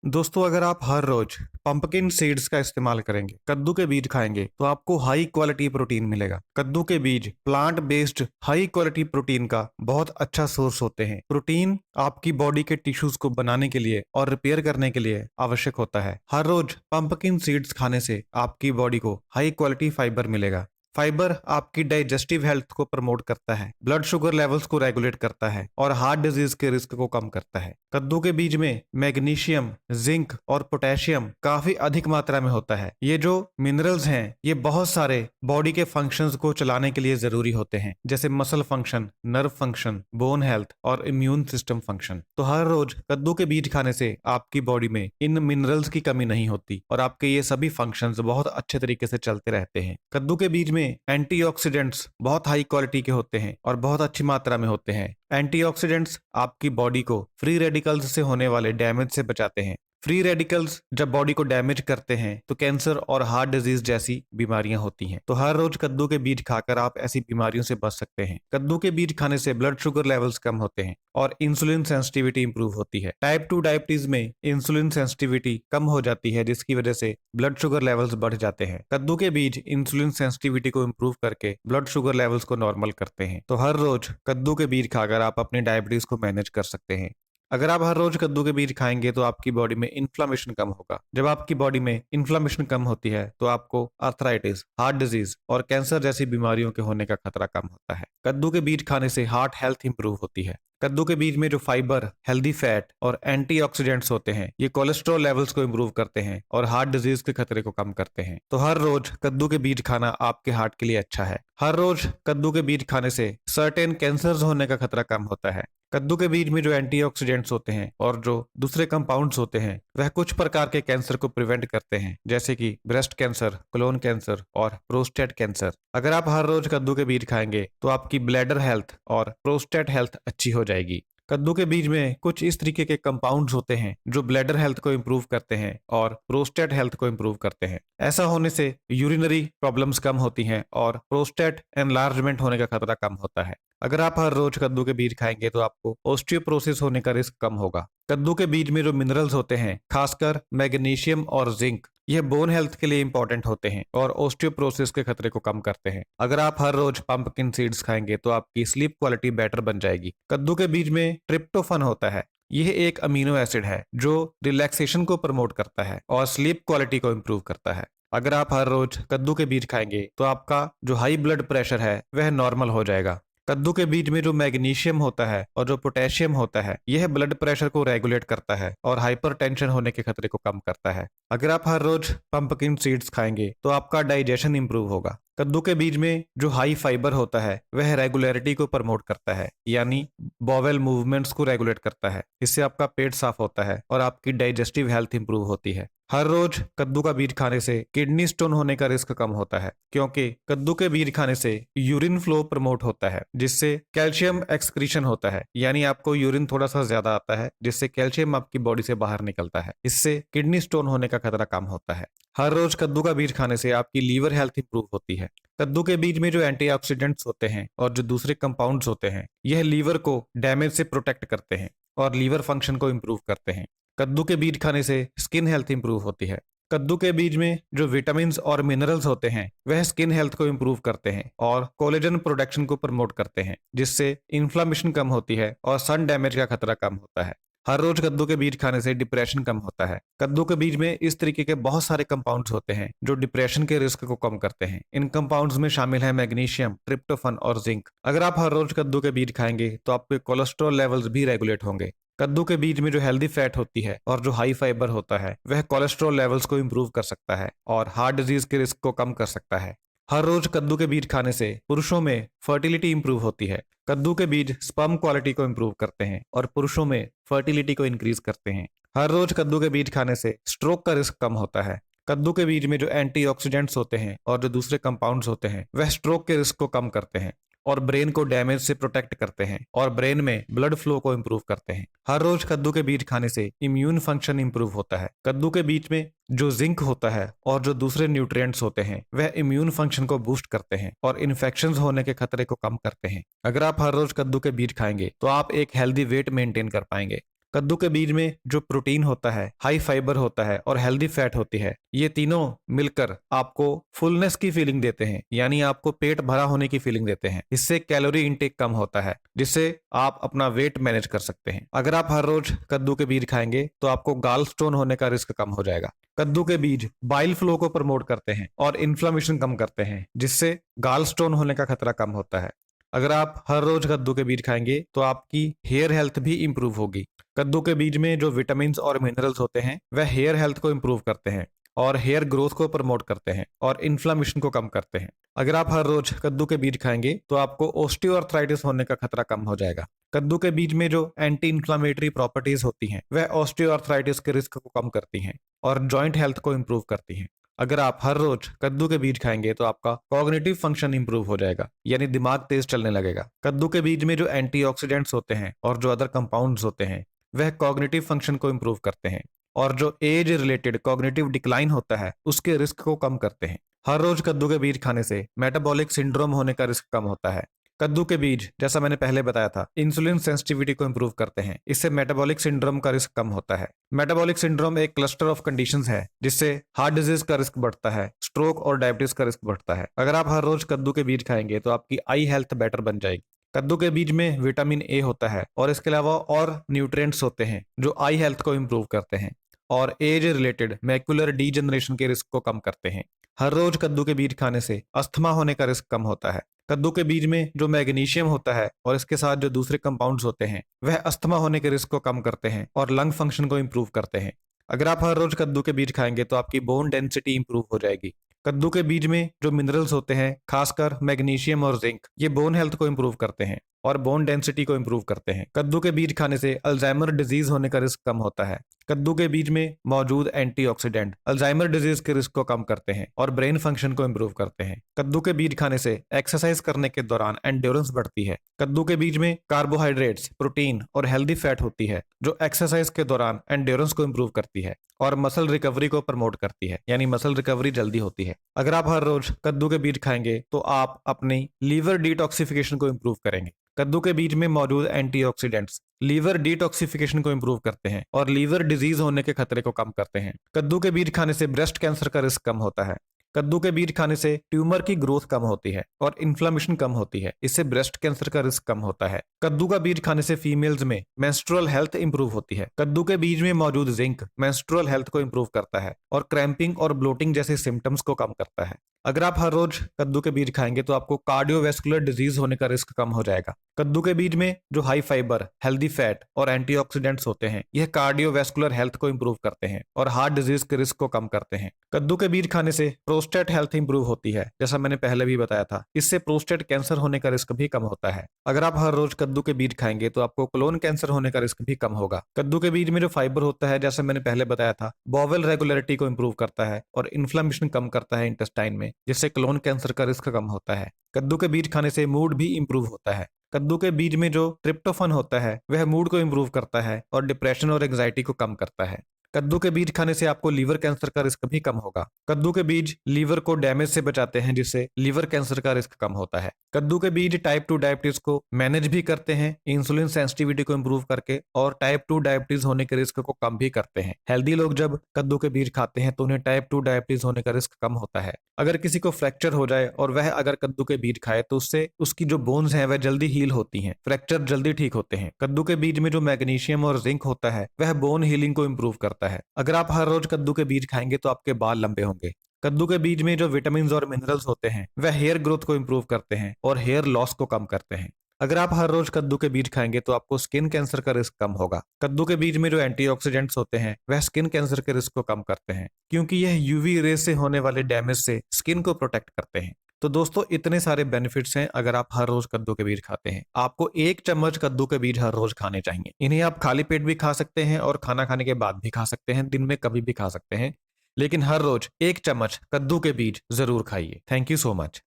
दोस्तों, अगर आप हर रोज पंपकिन सीड्स का इस्तेमाल करेंगे, कद्दू के बीज खाएंगे, तो आपको हाई क्वालिटी प्रोटीन मिलेगा। कद्दू के बीज plant based high quality protein का बहुत अच्छा सोर्स होते हैं। प्रोटीन आपकी बॉडी के टिश्यूज को बनाने के लिए और रिपेयर करने के लिए आवश्यक होता है। हर रोज पंपकिन सीड्स खाने से आपकी बॉडी को हाई क्वालिटी फाइबर मिलेगा। फाइबर आपकी डाइजेस्टिव हेल्थ को प्रमोट करता है, ब्लड शुगर लेवल्स को रेगुलेट करता है और हार्ट डिजीज के रिस्क को कम करता है। कद्दू के बीज में मैग्नीशियम, जिंक और पोटेशियम काफी अधिक मात्रा में होता है। ये जो मिनरल्स हैं, ये बहुत सारे बॉडी के फंक्शंस को चलाने के लिए जरूरी होते हैं, जैसे muscle function, nerve function, bone health और इम्यून सिस्टम फंक्शन। तो हर रोज कद्दू के बीज खाने से आपकी बॉडी में इन मिनरल्स की कमी नहीं होती और आपके ये सभी फंक्शंस बहुत अच्छे तरीके से चलते रहते हैं। कद्दू के बीज में एंटीऑक्सीडेंट्स बहुत हाई क्वालिटी के होते हैं और बहुत अच्छी मात्रा में होते हैं। एंटीऑक्सीडेंट्स आपकी बॉडी को फ्री रेडिकल्स से होने वाले डैमेज से बचाते हैं। फ्री रेडिकल्स जब बॉडी को डैमेज करते हैं तो कैंसर और हार्ट डिजीज जैसी बीमारियां होती हैं। तो हर रोज कद्दू के बीज खाकर आप ऐसी बीमारियों से बच सकते हैं। कद्दू के बीज खाने से ब्लड शुगर लेवल्स कम होते हैं और इंसुलिन सेंसिटिविटी इंप्रूव होती है। टाइप 2 डायबिटीज में इंसुलिन सेंसिटिविटी कम हो जाती है, जिसकी वजह से ब्लड शुगर लेवल्स बढ़ जाते हैं। कद्दू के बीज इंसुलिन सेंसिटिविटी को इंप्रूव करके ब्लड शुगर लेवल्स को नॉर्मल करते हैं। तो हर रोज कद्दू के बीज खाकर आप अपनी डायबिटीज को मैनेज कर सकते हैं। अगर आप हर रोज कद्दू के बीज खाएंगे तो आपकी बॉडी में इन्फ्लामेशन कम होगा। जब आपकी बॉडी में इन्फ्लामेशन कम होती है तो आपको आर्थराइटिस, हार्ट डिजीज और कैंसर जैसी बीमारियों के होने का खतरा कम होता है। कद्दू के बीज खाने से हार्ट हेल्थ इंप्रूव होती है। कद्दू के बीज में जो फाइबर, हेल्दी फैट और एंटीऑक्सीडेंट्स होते हैं, ये कोलेस्ट्रॉल लेवल्स को इंप्रूव करते हैं और हार्ट डिजीज के खतरे को कम करते हैं। तो हर रोज कद्दू के बीज खाना आपके हार्ट के लिए अच्छा है। हर रोज कद्दू के बीज खाने से सर्टेन कैंसर्स होने का खतरा कम होता है। कद्दू के बीज में जो एंटीऑक्सीडेंट्स होते हैं और जो दूसरे कंपाउंड्स होते हैं, वह कुछ प्रकार के कैंसर को प्रिवेंट करते हैं, जैसे कि ब्रेस्ट कैंसर, कोलोन कैंसर और प्रोस्टेट कैंसर। अगर आप हर रोज कद्दू के बीज खाएंगे तो आपकी ब्लैडर हेल्थ और प्रोस्टेट हेल्थ अच्छी हो जाएगी। कद्दू के बीज में कुछ इस तरीके के कंपाउंड्स होते हैं जो ब्लैडर हेल्थ को इंप्रूव करते हैं और प्रोस्टेट हेल्थ को इंप्रूव करते हैं। ऐसा होने से यूरिनरी प्रॉब्लम्स कम होती हैं और प्रोस्टेट एनलार्जमेंट होने का खतरा कम होता है। अगर आप हर रोज कद्दू के बीज खाएंगे तो आपको ऑस्टियोपोरोसिस होने का रिस्क कम होगा। कद्दू के बीज में जो मिनरल्स होते हैं, खासकर मैग्नीशियम और जिंक, यह बोन हेल्थ के लिए इंपॉर्टेंट होते हैं और ऑस्टियोपोरोसिस के खतरे को कम करते हैं। अगर आप हर रोज पंपकिन सीड्स खाएंगे तो आपकी स्लीप क्वालिटी बेटर बन जाएगी। कद्दू के बीज में ट्रिप्टोफन होता है। यह एक अमीनो एसिड है जो रिलैक्सेशन को प्रमोट करता है और स्लीप क्वालिटी को इंप्रूव करता है। अगर आप हर रोज कद्दू के बीज खाएंगे तो आपका जो हाई ब्लड प्रेशर है वह नॉर्मल हो जाएगा। कद्दू के बीज में जो मैग्नीशियम होता है और जो पोटेशियम होता है, यह ब्लड प्रेशर को रेगुलेट करता है और हाइपरटेंशन होने के खतरे को कम करता है। अगर आप हर रोज पंपकिन सीड्स खाएंगे तो आपका डाइजेशन इंप्रूव होगा। कद्दू के बीज में जो हाई फाइबर होता है वह रेगुलरिटी को प्रमोट करता है, यानी बॉवेल मूवमेंट्स को रेगुलेट करता है। इससे आपका पेट साफ होता है और आपकी डाइजेस्टिव हेल्थ इंप्रूव होती है। हर रोज कद्दू का बीज खाने से किडनी स्टोन होने का रिस्क कम होता है, क्योंकि कद्दू के बीज खाने से यूरिन फ्लो प्रमोट होता है, जिससे कैल्शियम एक्सक्रीशन होता है, यानी आपको यूरिन थोड़ा सा ज्यादा आता है, जिससे कैल्शियम आपकी बॉडी से बाहर निकलता है। इससे किडनी स्टोन होने का खतरा कम होता है। हर रोज कद्दू का बीज खाने से आपकी लीवर हेल्थ इंप्रूव होती है। कद्दू के बीज में जो एंटीऑक्सीडेंट्स होते हैं और जो दूसरे कंपाउंड्स होते हैं, यह लीवर को डैमेज से प्रोटेक्ट करते हैं और लीवर फंक्शन को इंप्रूव करते हैं। कद्दू के बीज खाने से स्किन हेल्थ इंप्रूव होती है। कद्दू के बीज में जो विटामिन और मिनरल्स होते हैं वह स्किन हेल्थ को इंप्रूव करते हैं और कोलेजन प्रोडक्शन को प्रमोट करते हैं, जिससे इन्फ्लामेशन कम होती है और सन डैमेज का खतरा कम होता है। हर रोज कद्दू के बीज खाने से डिप्रेशन कम होता है। कद्दू के बीज में इस तरीके के बहुत सारे कंपाउंड्स होते हैं जो डिप्रेशन के रिस्क को कम करते हैं। इन कंपाउंड्स में शामिल है मैग्नीशियम, ट्रिप्टोफन और जिंक। अगर आप हर रोज कद्दू के बीज खाएंगे तो आपके कोलेस्ट्रॉल लेवल्स भी रेगुलेट होंगे। कद्दू के बीज में जो हेल्दी फैट होती है और जो हाई फाइबर होता है वह कोलेस्ट्रॉल लेवल्स को इंप्रूव कर सकता है और हार्ट डिजीज के रिस्क को कम कर सकता है। हर रोज कद्दू के बीज खाने से पुरुषों में फर्टिलिटी इंप्रूव होती है। कद्दू के बीज स्पर्म क्वालिटी को इंप्रूव करते हैं और पुरुषों में फर्टिलिटी को इंक्रीज करते हैं। हर रोज कद्दू के बीज खाने से स्ट्रोक का रिस्क कम होता है। कद्दू के बीज में जो एंटीऑक्सीडेंट्स होते हैं और जो दूसरे कंपाउंड्स होते हैं वह स्ट्रोक के रिस्क को कम करते हैं और ब्रेन को डैमेज से प्रोटेक्ट करते हैं और ब्रेन में ब्लड फ्लो को इंप्रूव करते हैं। हर रोज कद्दू के बीज खाने से इम्यून फंक्शन इंप्रूव होता है। कद्दू के बीज में जो जिंक होता है और जो दूसरे न्यूट्रिएंट्स होते हैं वह इम्यून फंक्शन को बूस्ट करते हैं और इन्फेक्शंस होने के खतरे को कम करते हैं। अगर आप हर रोज कद्दू के बीज खाएंगे तो आप एक हेल्दी वेट मेंटेन कर पाएंगे। कद्दू के बीज में जो प्रोटीन होता है, हाई फाइबर होता है और हेल्दी फैट होती है, ये तीनों मिलकर आपको फुलनेस की फीलिंग देते हैं, यानी आपको पेट भरा होने की फीलिंग देते हैं। इससे कैलोरी इंटेक कम होता है, जिससे आप अपना वेट मैनेज कर सकते हैं। अगर आप हर रोज कद्दू के बीज खाएंगे तो आपको गाल स्टोन होने का रिस्क कम हो जाएगा। कद्दू के बीज बाइल फ्लो को प्रमोट करते हैं और इन्फ्लेमेशन कम करते हैं, जिससे गाल स्टोन होने का खतरा कम होता है। अगर आप हर रोज कद्दू के बीज खाएंगे तो आपकी हेयर हेल्थ भी इंप्रूव होगी। कद्दू के बीज में जो विटामिन और मिनरल्स होते हैं वह हेयर हेल्थ को इंप्रूव करते हैं और हेयर ग्रोथ को प्रमोट करते हैं और इन्फ्लेमेशन को कम करते हैं। अगर आप हर रोज कद्दू के बीज खाएंगे तो आपको ऑस्टियोआर्थराइटिस होने का खतरा कम हो जाएगा। कद्दू के बीज में जो एंटी इंफ्लेमेटरी प्रॉपर्टीज होती हैं वह ऑस्टियोआर्थराइटिस के रिस्क को कम करती हैं और जॉइंट हेल्थ को इंप्रूव करती हैं। अगर आप हर रोज कद्दू के बीज खाएंगे तो आपका कॉग्निटिव फंक्शन इंप्रूव हो जाएगा, यानी दिमाग तेज चलने लगेगा। कद्दू के बीज में जो एंटीऑक्सीडेंट्स होते हैं और जो अदर कंपाउंड्स होते हैं वह कॉग्निटिव फंक्शन को इंप्रूव करते हैं और जो एज रिलेटेड कॉग्निटिव डिक्लाइन होता है उसके रिस्क को कम करते हैं। हर रोज कद्दू के बीज खाने से मेटाबॉलिक सिंड्रोम होने का रिस्क कम होता है। कद्दू के बीज, जैसा मैंने पहले बताया था, इंसुलिन सेंसिटिविटी को इंप्रूव करते हैं। इससे मेटाबॉलिक सिंड्रोम का रिस्क कम होता है। मेटाबॉलिक सिंड्रोम एक क्लस्टर ऑफ कंडीशंस है जिससे हार्ट डिजीज का रिस्क बढ़ता है, स्ट्रोक और डायबिटीज का रिस्क बढ़ता है। अगर आप हर रोज कद्दू के बीज खाएंगे तो आपकी आई हेल्थ बेटर बन जाएगी। कद्दू के बीज में विटामिन ए होता है और इसके अलावा और न्यूट्रिएंट्स होते हैं जो आई हेल्थ को इंप्रूव करते हैं और एज रिलेटेड मैकुलर डीजनरेशन के रिस्क को कम करते हैं। हर रोज कद्दू के बीज खाने से अस्थमा होने का रिस्क कम होता है। कद्दू के बीज में जो मैग्नीशियम होता है और इसके साथ जो दूसरे कंपाउंड्स होते हैं वह अस्थमा होने के रिस्क को कम करते हैं और लंग फंक्शन को इंप्रूव करते हैं। अगर आप हर रोज कद्दू के बीज खाएंगे तो आपकी बोन डेंसिटी इंप्रूव हो जाएगी। कद्दू के बीज में जो मिनरल्स होते हैं, खासकर मैग्नीशियम और जिंक, ये बोन हेल्थ को इंप्रूव करते हैं और बोन डेंसिटी को इंप्रूव करते हैं। कद्दू के बीज खाने से अल्जाइमर डिजीज होने का रिस्क कम होता है। कद्दू के बीज में मौजूद एंटीऑक्सीडेंट अल्जाइमर डिजीज के रिस्क को कम करते हैं और ब्रेन फंक्शन को इंप्रूव करते हैं। कद्दू के बीज खाने से एक्सरसाइज करने के दौरान एंड्योरेंस बढ़ती है। कद्दू के बीज में कार्बोहाइड्रेट्स, प्रोटीन और हेल्दी फैट होती है जो एक्सरसाइज के दौरान एंड्योरेंस को इंप्रूव करती है और मसल रिकवरी को प्रमोट करती है, यानी मसल रिकवरी जल्दी होती है। अगर आप हर रोज कद्दू के बीज खाएंगे तो आप अपनी लीवर डिटॉक्सिफिकेशन को इंप्रूव करेंगे। कद्दू के बीज में मौजूद एंटीऑक्सीडेंट्स लीवर डिटॉक्सिफिकेशन को इंप्रूव करते हैं और लीवर डिजीज होने के खतरे को कम करते हैं। कद्दू के बीज खाने से ब्रेस्ट कैंसर का रिस्क कम होता है। कद्दू के बीज खाने से ट्यूमर की ग्रोथ कम होती है और इन्फ्लेमेशन कम होती है। इससे ब्रेस्ट कैंसर का रिस्क कम होता है। कद्दू का बीज खाने से फीमेल्स में मेंस्ट्रुअल हेल्थ इंप्रूव होती है। कद्दू के बीज में मौजूद जिंक मेंस्ट्रुअल हेल्थ को इंप्रूव करता है और क्रैम्पिंग और ब्लोटिंग जैसे सिम्टम्स को कम करता है। अगर आप हर रोज कद्दू के बीज खाएंगे तो आपको कार्डियोवैस्कुलर डिजीज होने का रिस्क कम हो जाएगा। कद्दू के बीज में जो हाई फाइबर, हेल्दी फैट और एंटीऑक्सीडेंट्स होते हैं यह कार्डियोवैस्कुलर हेल्थ को इंप्रूव करते हैं और हार्ट डिजीज के रिस्क को कम करते हैं। कद्दू के बीज खाने से प्रोस्टेट हेल्थ इंप्रूव होती है, जैसा मैंने पहले भी बताया था। इससे प्रोस्टेट कैंसर होने का रिस्क भी कम होता है। अगर आप हर रोज कद्दू के बीज खाएंगे तो आपको कोलोन कैंसर होने का रिस्क भी कम होगा। कद्दू के बीज में जो फाइबर होता है, जैसे मैंने पहले बताया था, बॉवेल रेगुलरिटी को इंप्रूव करता है और इन्फ्लेमेशन कम करता है इंटेस्टाइन में, जिससे कोलोन कैंसर का रिस्क कम होता है। कद्दू के बीज खाने से मूड भी इंप्रूव होता है। कद्दू के बीज में जो ट्रिप्टोफन होता है वह मूड को इंप्रूव करता है और डिप्रेशन और एंजाइटी को कम करता है। कद्दू के बीज खाने से आपको लीवर कैंसर का रिस्क भी कम होगा। कद्दू के बीज लीवर को डैमेज से बचाते हैं, जिससे लीवर कैंसर का रिस्क कम होता है। कद्दू के बीज टाइप 2 डायबिटीज को मैनेज भी करते हैं, इंसुलिन सेंसिटिविटी को इंप्रूव करके, और टाइप 2 डायबिटीज होने के रिस्क को कम भी करते हैं। हेल्दी लोग जब कद्दू के बीज खाते हैं तो उन्हें टाइप 2 डायबिटीज होने का रिस्क कम होता है। अगर किसी को फ्रैक्चर हो जाए और वह अगर कद्दू के बीज खाए तो उससे उसकी जो बोन्स हैं वह जल्दी हील होती हैं, फ्रैक्चर जल्दी ठीक होते हैं। कद्दू के बीज में जो मैग्नीशियम और जिंक होता है वह बोन हीलिंग को इंप्रूव करता है। अगर आप हर रोज कद्दू के बीज खाएंगे तो आपके बाल लंबे होंगे। कद्दू के बीज में जो विटामिन और मिनरल्स होते हैं वह हेयर ग्रोथ को इंप्रूव करते हैं और हेयर लॉस को कम करते हैं। अगर आप हर रोज कद्दू के बीज खाएंगे तो आपको स्किन कैंसर का रिस्क कम होगा। कद्दू के बीज में जो एंटीऑक्सीडेंट्स होते हैं वह स्किन कैंसर के रिस्क को कम करते हैं, क्योंकि यह यूवी रे से होने वाले डैमेज से स्किन को प्रोटेक्ट करते हैं। तो दोस्तों, इतने सारे बेनिफिट्स हैं अगर आप हर रोज कद्दू के बीज खाते हैं। आपको 1 चम्मच कद्दू के बीज हर रोज खाने चाहिए। इन्हें आप खाली पेट भी खा सकते हैं और खाना खाने के बाद भी खा सकते हैं, दिन में कभी भी खा सकते हैं, लेकिन हर रोज 1 चम्मच कद्दू के बीज जरूर खाइए। Thank you so much.